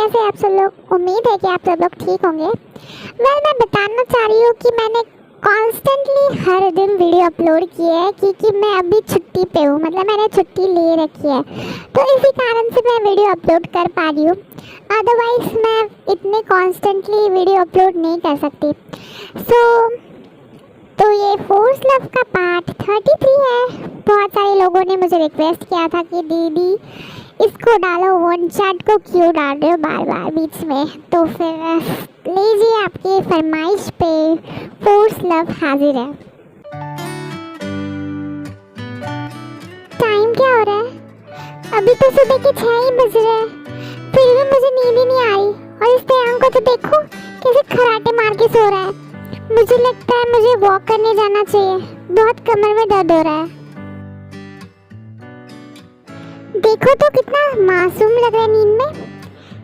कैसे आप सब लोग? उम्मीद है कि आप सब लोग ठीक होंगे। मैं बताना चाह रही हूँ कि मैंने कॉन्स्टेंटली हर दिन वीडियो अपलोड किए है क्योंकि मैं अभी छुट्टी पे हूँ, मतलब मैंने छुट्टी ले रखी है, तो इसी कारण से मैं वीडियो अपलोड कर पा रही हूँ। अदरवाइज मैं इतने कॉन्स्टेंटली वीडियो अपलोड नहीं कर सकती। तो ये फोर्स लव का पार्ट 33 है। बहुत सारे लोगों ने मुझे रिक्वेस्ट किया था कि दीदी इसको डालो, वन चैट को क्यों डाल रहे हो बार बार बीच में, तो फिर लीजिए आपकी फरमाइश पे फोर्स लव हाजिर है। टाइम क्या हो रहा है? अभी तो सुबह के 6 ही बज रहे हैं, फिर भी मुझे नींद ही नहीं आ रही। और इस तरह को तो देखो कैसे खराटे मार के सो रहा है। मुझे लगता है मुझे वॉक करने जाना चाहिए, बहुत कमर में दर्द हो रहा है। देखो तो कितना मासूम लग रहा है नींद में,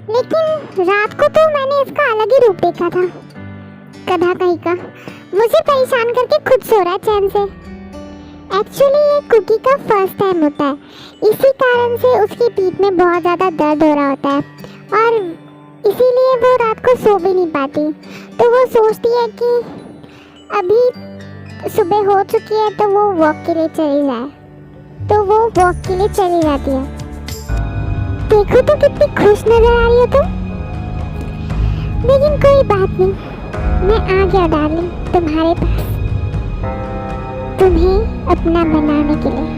लेकिन रात को तो मैंने इसका अलग ही रूप देखा था। गधा कहीं का मुझे परेशान करके खुद सो रहा है चैन से। एक्चुअली ये कुकी का फर्स्ट टाइम होता है, इसी कारण से उसकी पीठ में बहुत ज़्यादा दर्द हो रहा होता है और इसीलिए वो रात को सो भी नहीं पाती। तो वो सोचती है कि अभी सुबह हो चुकी है तो वो वॉक के लिए चली जाए, तो वो वॉक के लिए चली जाती है। देखो तो कितनी खुश नजर आ रही हो तुम। लेकिन कोई बात नहीं, मैं आ गया डार्लिंग तुम्हारे पास, तुम्हें अपना बनाने के लिए।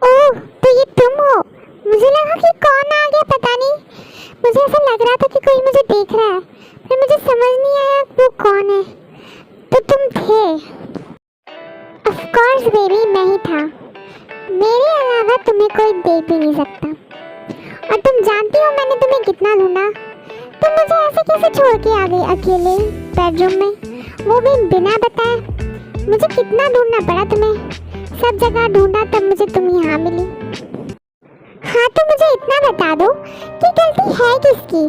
ओह, तो ये तुम हो? मुझे लगा कि कौन आ गया, पता नहीं। मुझे ऐसा लग रहा था कि कोई मुझे देख रहा है, फिर मुझे समझ नहीं आया वो कौन है। तो तुम थे? ऑफ कोर्स बेबी, मैं ही था। मेरे अलावा तुम्हें कोई देख भी नहीं सकता। और तुम जानती हो मैंने तुम्हें कितना ढूंढा। तुम मुझे ऐसे कैसे छोड़ के आ गई अकेले बेडरूम में, वो भी बिना बताए? मुझे कितना ढूंढना पड़ा तुम्हें, सब जगह ढूंढा तब मुझे तुम यहाँ मिली। हाँ, तो मुझे इतना बता दो कि गलती है किसकी?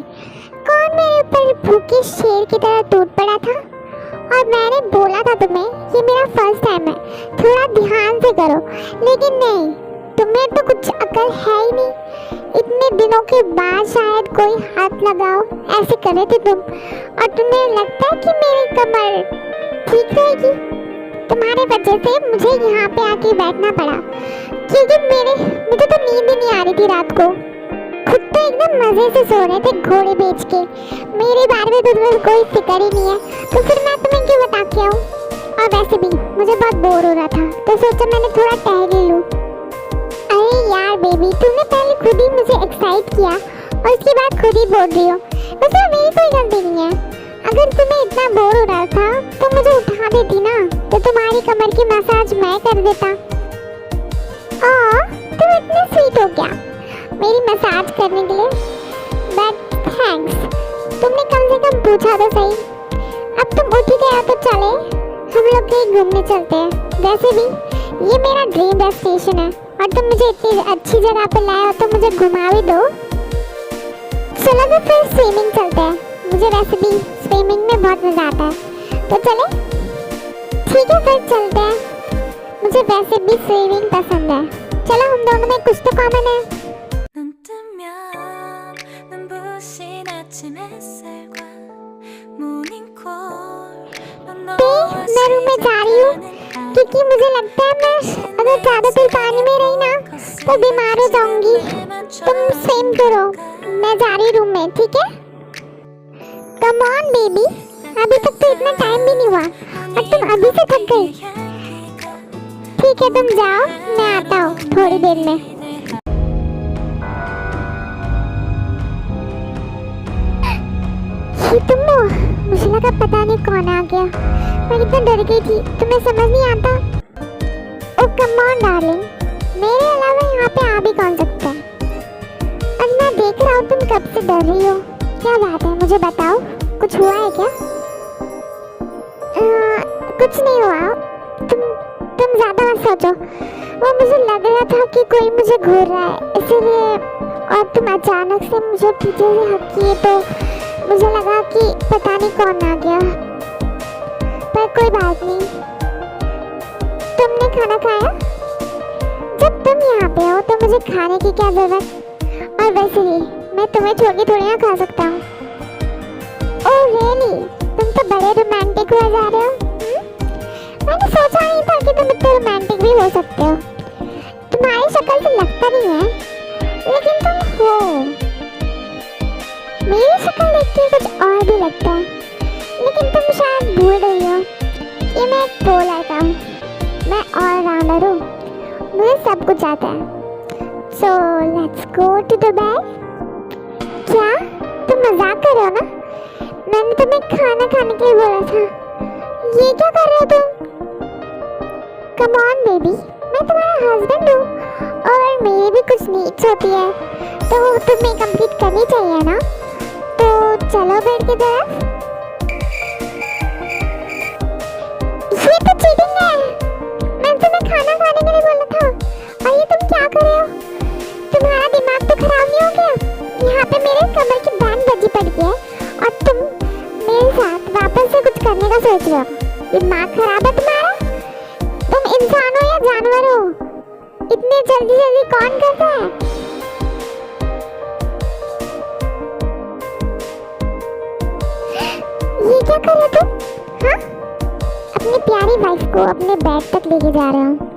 कौन मेरे ऊपर भूखे शेर की तरह टूट पड़ा था? और मैंने बोला था तुम्हें ये मेरा फर्स्ट टाइम है, थोड़ा ध्यान से करो, लेकिन नहीं, तुम्हें तो कुछ अकल है ही नहीं। इतने दिनों के बाद शायद कोई हाथ लगाओ ऐसे कर रहे थे तुम, और तुम्हें लगता है कि मेरी कमर ठीक रहेगी? तुम्हारे वजह से मुझे यहाँ पे आके बैठना पड़ा, क्योंकि मुझे तो नींद ही नहीं आ रही थी रात को। खुद तो एकदम मजे से सो रहे थे घोड़े बेच के, मेरे बारे में तो तुम्हें कोई फिक्र ही नहीं है, तो फिर मैं तुम्हें क्यों बता के आऊँ? और वैसे भी मुझे बहुत बोर हो रहा था, तो सोचा मैंने थोड़ा टहल ही लूँ। अरे यार बेबी, तुमने पहले खुद ही मुझे एक्साइट किया और उसके बाद खुद ही बोल रही हो, वैसे मेरी कोई गलती नहीं है। अगर तुम्हें इतना बोर हो रहा था तो मुझे उठा देती ना, तो तुम्हारी कमर की मसाज मैं कर देता। तुम इतने स्वीट हो क्या मेरी मसाज करने के लिए? बट थैंक्स, तुमने कम से कम पूछा तो सही। अब तुम उठ ही गए तो चले हम लोग कहीं घूमने चलते हैं। वैसे भी ये मेरा ड्रीम डेस्टिनेशन है और तुम मुझे इतनी अच्छी जगह पे लाए हो तो मुझे घुमा भी दो। चलो तो फिर स्विमिंग चलते हैं, मुझे वैसे भी स्विमिंग में बहुत मज़ा आता है, तो चले? ठीक है फिर चलते हैं, मुझे वैसे भी स्विमिंग पसंद है। चलो, हम दोनों में कुछ तो कॉमन है। मैं रूम में जा रही हूँ क्योंकि मुझे लगता है मैं अगर ज़्यादा देर पानी में रही ना तो बीमार हो जाऊंगी। तुम स्विम करो, मैं जा रही रूम में, ठीक है? कम ऑन बेबी, अभी तक तो इतना टाइम भी नहीं हुआ और तुम अभी से थक गई। ठीक है, तुम जाओ, मैं आता हूँ थोड़ी देर में। ये तुम हो? मुझे लगा पता नहीं कौन आ गया, मैं कितना डर गई थी, तुम्हें समझ नहीं आता? ओ कम ऑन डार्लिंग, मेरे अलावा यहाँ पे आ भी कौन सकता है? और मैं देख रहा हूँ तुम कब से डर रही हो, क्या बात है? मुझे बताओ, कुछ हुआ है क्या? कुछ नहीं हुआ, तुम ज़्यादा मत सोचो। वो मुझे लग रहा था कि कोई मुझे घूर रहा है, इसीलिए, और तुम अचानक से मुझे पीछे से हकी तो मुझे लगा कि पता नहीं कौन आ गया, पर कोई बात नहीं। तुमने खाना खाया? जब तुम यहाँ पे हो तो मुझे खाने की क्या ज़रूरत? और वैसे ही मैं तुम्हें छोड़ के थोड़ी ना खा सकता हूँ। ओह रियली, तुम तो बड़े रोमांटिक हुआ जा रहे हो। मैंने सोचा नहीं था कि तुम इतने रोमांटिक भी हो सकते हो। तुम्हारी शक्ल से लगता नहीं है, लेकिन तुम हो। मेरी शक्ल देख के कुछ और भी लगता है, लेकिन तुम शायद भूल रही हो कि मैं एक प्रो लड़का हूँ। मैं ऑलराउंडर हूँ, मुझे सब कुछ आता है। So let's go to the bed. क्या तुम मजाक कर रहे हो ना? मैंने तुम्हें खाना खाने के लिए बोला था। ये क्या कर रहे हो तुम? कम ऑन बेबी, मैं तुम्हारा हस्बैंड हूँ और मेरी भी कुछ नीड्स होती है, तो तुम्हें कंप्लीट करनी चाहिए ना। तो चलो बेड की तरफ। ये तो चीटिंग है। मैंने तुम्हें खाना खाने के लिए बोला था और ये तुम क्या कर रहे हो? तुम्हारा दिमाग तो खराब नहीं हो गया? यहाँ पे मेरे कमर की बैंड बजी पड़ी है और तुम मेरे साथ वापस से कुछ करने का सोच रहे हो। दिमाग खराब है तुम्हारा? तुम इंसान हो या जानवर हो? इतने जल्दी जल्दी कौन करता है? ये क्या कर रहे तुम? हाँ? अपनी प्यारी वाइफ को अपने बेड तक लेके जा रहे हो।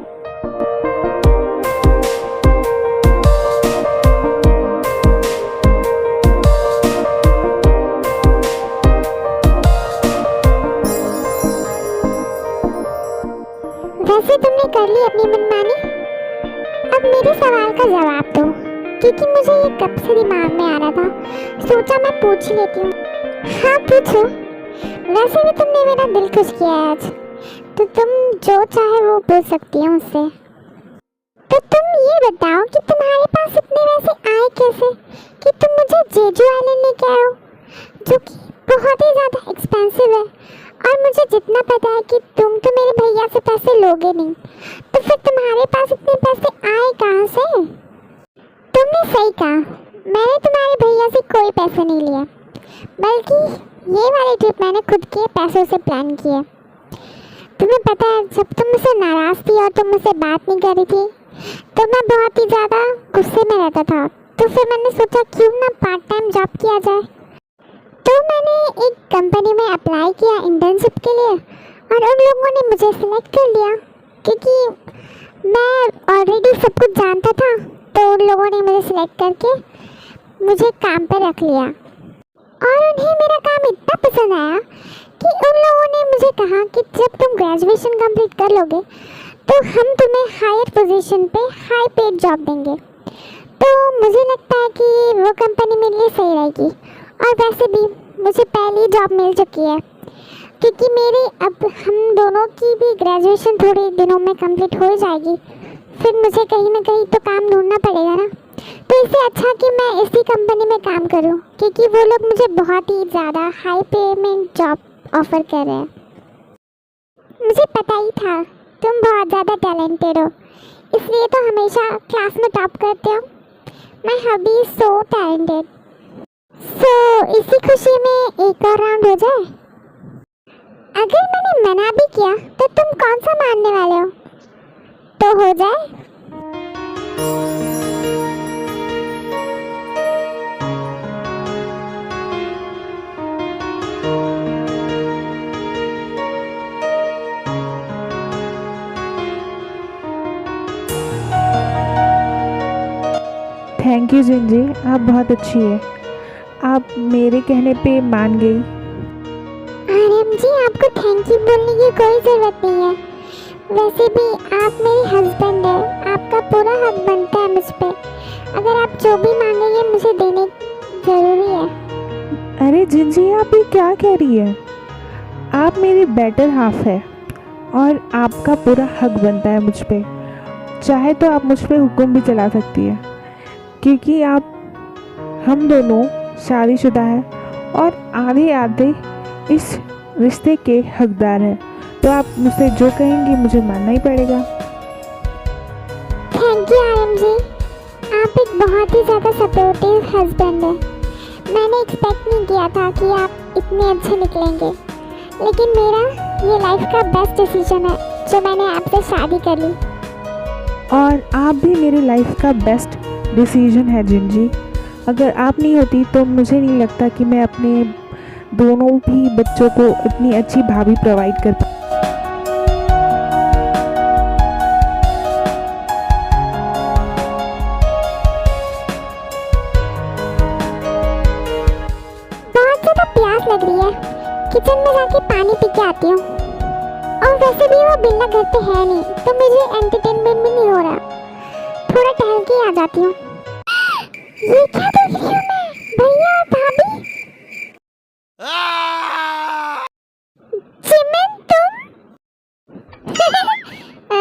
वैसे तुमने कर ली अपनी मनमानी। अब मेरे सवाल का जवाब दो, क्योंकि मुझे ये कब से दिमाग में आ रहा था, सोचा मैं पूछ लेती हूँ। हाँ पूछो। वैसे भी तुमने मेरा दिल खुश किया है आज, तो तुम जो चाहे वो पूछ सकती हो मुझसे। तो तुम ये बताओ कि तुम्हारे पास इतने पैसे आए कैसे कि तुम मुझे जेजू आइलैंड लेके आए हो, जो कि बहुत ही ज़्यादा एक्सपेंसिव है। और मुझे जितना पता है कि तुम तो मेरे भैया से पैसे लोगे नहीं, तो फिर तुम्हारे पास इतने पैसे आए कहाँ से? तुमने सही कहा, मैंने तुम्हारे भैया से कोई पैसे नहीं लिया, बल्कि ये वाली ट्रिप मैंने खुद के पैसों से प्लान की है। तुम्हें पता है, जब तुम मुझसे नाराज़ थी और तुम मुझसे बात नहीं कर रही थी, तो मैं बहुत ही ज़्यादा गुस्से में रहता था। तो फिर मैंने सोचा क्यों ना पार्ट टाइम जॉब किया जाए। तो मैंने एक कंपनी में अप्लाई किया इंटर्नशिप के लिए और उन लोगों ने मुझे सिलेक्ट कर लिया, क्योंकि मैं ऑलरेडी सब कुछ जानता था। तो उन लोगों ने मुझे सिलेक्ट करके मुझे काम पर रख लिया और उन्हें मेरा काम इतना पसंद आया कि उन लोगों ने मुझे कहा कि जब तुम ग्रेजुएशन कंप्लीट कर लोगे तो हम तुम्हें हायर पोजीशन पे हाई पेड जॉब देंगे। तो मुझे लगता है कि वो कंपनी मेरे लिए सही रहेगी। और वैसे भी मुझे पहली जॉब मिल चुकी है, क्योंकि मेरे अब हम दोनों की भी ग्रेजुएशन थोड़े दिनों में कंप्लीट हो जाएगी। फिर मुझे कहीं ना कहीं तो काम ढूंढना पड़ेगा ना। तो इससे अच्छा कि मैं इसी कंपनी में काम करूं, क्योंकि वो लोग मुझे बहुत ही ज़्यादा हाई पेमेंट जॉब ऑफ़र कर रहे हैं। मुझे पता ही था तुम बहुत ज़्यादा टैलेंटेड हो, इसलिए तो हमेशा क्लास में टॉप करते हो। My hobby is so talented. So इसी खुशी में एक और राउंड हो जाए। अगर मैंने मना भी किया तो तुम कौन सा मानने वाले हो? तो हो जाए। थैंक यू जिंजी, आप बहुत अच्छी है। आप मेरे कहने पे मान गई। आर्यम जी, आपको थैंक यू बोलने की कोई ज़रूरत नहीं है। वैसे भी आप मेरे हस्बैंड हैं, आपका पूरा हक बनता है मुझ पे। अगर आप जो भी मांगेंगे मुझे देने ज़रूरी है। अरे जिंजी, आप ये क्या कह रही है? आप मेरी बेटर हाफ है और आपका पूरा हक बनता है मुझ पे। चाहे तो आप मुझ पे हुक्म भी चला सकती है, क्योंकि हम दोनों शादीशुदा हैं और आधे आधे इस रिश्ते के हकदार हैं। तो आप मुझसे जो कहेंगी मुझे मानना ही पड़ेगा। थैंक यू आर्यम जी, आप एक बहुत ही ज़्यादा सपोर्टिव हस्बैंड हैं। मैंने एक्सपेक्ट नहीं किया था कि आप इतने अच्छे निकलेंगे, लेकिन मेरा ये लाइफ का बेस्ट डिसीजन है जो मैंने आपसे शादी कर ली। और आप भी मेरी लाइफ का बेस्ट डिसीजन है जिंजी। अगर आप नहीं होती तो मुझे नहीं लगता कि मैं अपने दोनों भी बच्चों को इतनी अच्छी भाभी प्रोवाइड कर पा। बहुत ज़्यादा प्यास लग रही है, किचन में जाके पानी पी के आती हूँ। और वैसे भी वो बिल्ला घर पे है नहीं, तो मुझे एंटरटेनमेंट भी नहीं हो रहा। थोड़ा टहल के आ जाती हूँ। ये क्या देख रही हूँ मैं? भैया और भाभी। चिमन तुम?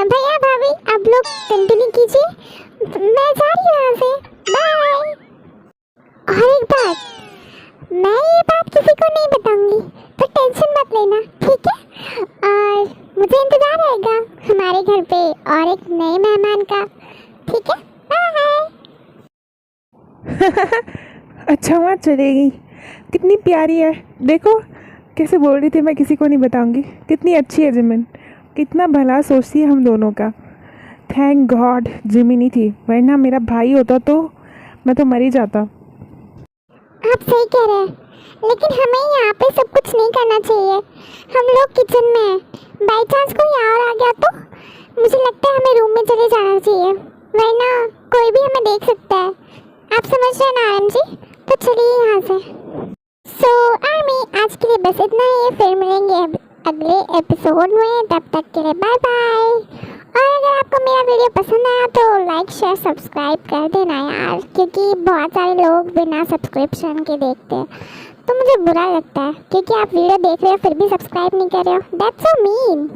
भैया भाभी आप लोग कंटिन्यू कीजिए, मैं जा रही हूँ यहाँ से। बाय। और एक बात, मैं ये बात किसी को नहीं बताऊंगी, तो टेंशन मत लेना, ठीक है? और मुझे इंतजार रहेगा हमारे घर पे और एक नए मेहमान का, ठीक है? बाय। अच्छा वहाँ चलेगी, कितनी प्यारी है, देखो कैसे बोल रही थी मैं किसी को नहीं बताऊंगी। कितनी अच्छी है जिमिन, कितना भला सोचती है हम दोनों का। थैंक गॉड जिमिन ही थी, वरना मेरा भाई होता तो मैं तो मर ही जाता। आप सही कह रहे हैं, लेकिन हमें यहाँ पे सब कुछ नहीं करना चाहिए। हम लोग किचन में हैं, बाई चांस कोई और आ गया तो मुझे लगता है हमें रूम में चले जाना चाहिए, वरना कोई भी हमें देख सकता है। आप समझ रहे हैं ना आरएम जी? तो चलिए यहाँ से। सो आर्मी, आज के लिए बस इतना ही। फिर मिलेंगे अगले एपिसोड में, तब तक के लिए बाय बाय। और अगर आपको मेरा वीडियो पसंद आया तो लाइक शेयर सब्सक्राइब कर देना यार, क्योंकि बहुत सारे लोग बिना सब्सक्रिप्शन के देखते हैं, तो मुझे बुरा लगता है क्योंकि आप वीडियो देख रहे हो फिर भी सब्सक्राइब नहीं कर रहे हो। That's so mean.